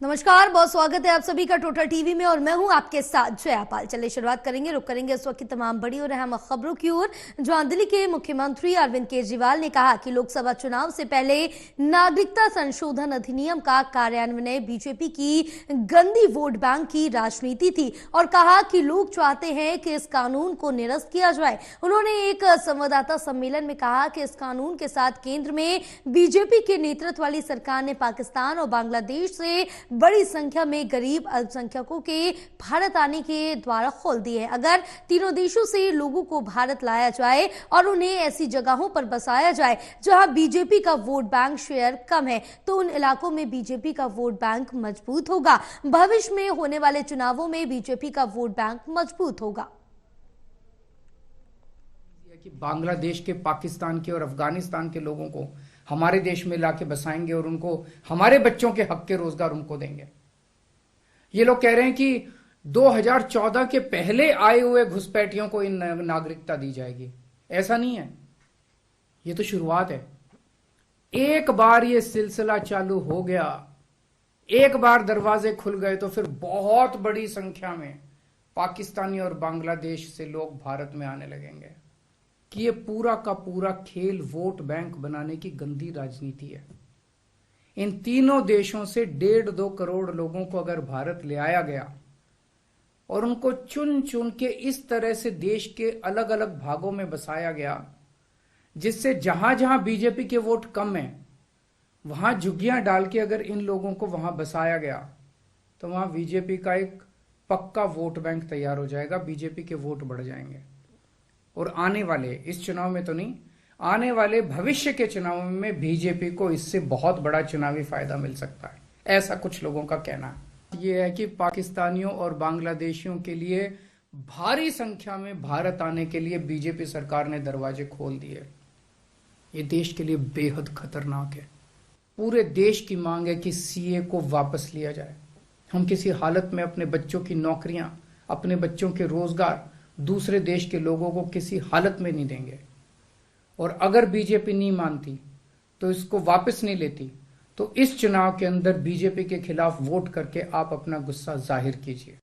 नमस्कार, बहुत स्वागत है आप सभी का टोटल टीवी में और मैं हूं आपके साथ जयापाल। चलिए शुरुआत करेंगे इस वक्त की तमाम बड़ी और अहम खबरों की ओर। जहां दिल्ली के मुख्यमंत्री अरविंद केजरीवाल ने कहा कि लोकसभा चुनाव से पहले नागरिकता संशोधन अधिनियम का कार्यान्वयन बीजेपी की गंदी वोट बैंक की राजनीति थी और कहा कि लोग चाहते हैं कि इस कानून को निरस्त किया जाए। उन्होंने एक संवाददाता सम्मेलन में कहा कि इस कानून के साथ केंद्र में बीजेपी के नेतृत्व वाली सरकार ने पाकिस्तान और बांग्लादेश से बड़ी संख्या में गरीब अल्पसंख्यकों के भारत आने के द्वार खोल दिए हैं। अगर तीनों देशों से लोगों को भारत लाया जाए और उन्हें ऐसी जगहों पर बसाया जाए जहां बीजेपी का वोट बैंक शेयर कम है तो उन इलाकों में बीजेपी का वोट बैंक मजबूत होगा। भविष्य में होने वाले चुनावों में बीजेपी का वोट बैंक मजबूत होगा। कि बांग्लादेश के, पाकिस्तान के और अफगानिस्तान के लोगों को हमारे देश में लाके बसाएंगे और उनको हमारे बच्चों के हक के रोजगार उनको देंगे। ये लोग कह रहे हैं कि 2014 के पहले आए हुए घुसपैठियों को इन नागरिकता दी जाएगी। ऐसा नहीं है, ये तो शुरुआत है। एक बार ये सिलसिला चालू हो गया, एक बार दरवाजे खुल गए तो फिर बहुत बड़ी संख्या में पाकिस्तानी और बांग्लादेश से लोग भारत में आने लगेंगे। कि ये पूरा का पूरा खेल वोट बैंक बनाने की गंदी राजनीति है। इन तीनों देशों से 1.5-2 करोड़ लोगों को अगर भारत ले आया गया और उनको चुन चुन के इस तरह से देश के अलग अलग भागों में बसाया गया, जिससे जहां जहां बीजेपी के वोट कम है वहां झुग्गियां डाल के अगर इन लोगों को वहां बसाया गया तो वहां बीजेपी का एक पक्का वोट बैंक तैयार हो जाएगा, बीजेपी के वोट बढ़ जाएंगे। और आने वाले इस चुनाव में तो नहीं, आने वाले भविष्य के चुनाव में बीजेपी को इससे बहुत बड़ा चुनावी फायदा मिल सकता है, ऐसा कुछ लोगों का कहना है। यह है कि पाकिस्तानियों और बांग्लादेशियों के लिए भारी संख्या में भारत आने के लिए बीजेपी सरकार ने दरवाजे खोल दिए। ये देश के लिए बेहद खतरनाक है। पूरे देश की मांग है कि सीए को वापस लिया जाए। हम किसी हालत में अपने बच्चों की नौकरियां, अपने बच्चों के रोजगार दूसरे देश के लोगों को किसी हालत में नहीं देंगे। और अगर बीजेपी नहीं मानती तो इसको वापस नहीं लेती तो इस चुनाव के अंदर बीजेपी के खिलाफ वोट करके आप अपना गुस्सा जाहिर कीजिए।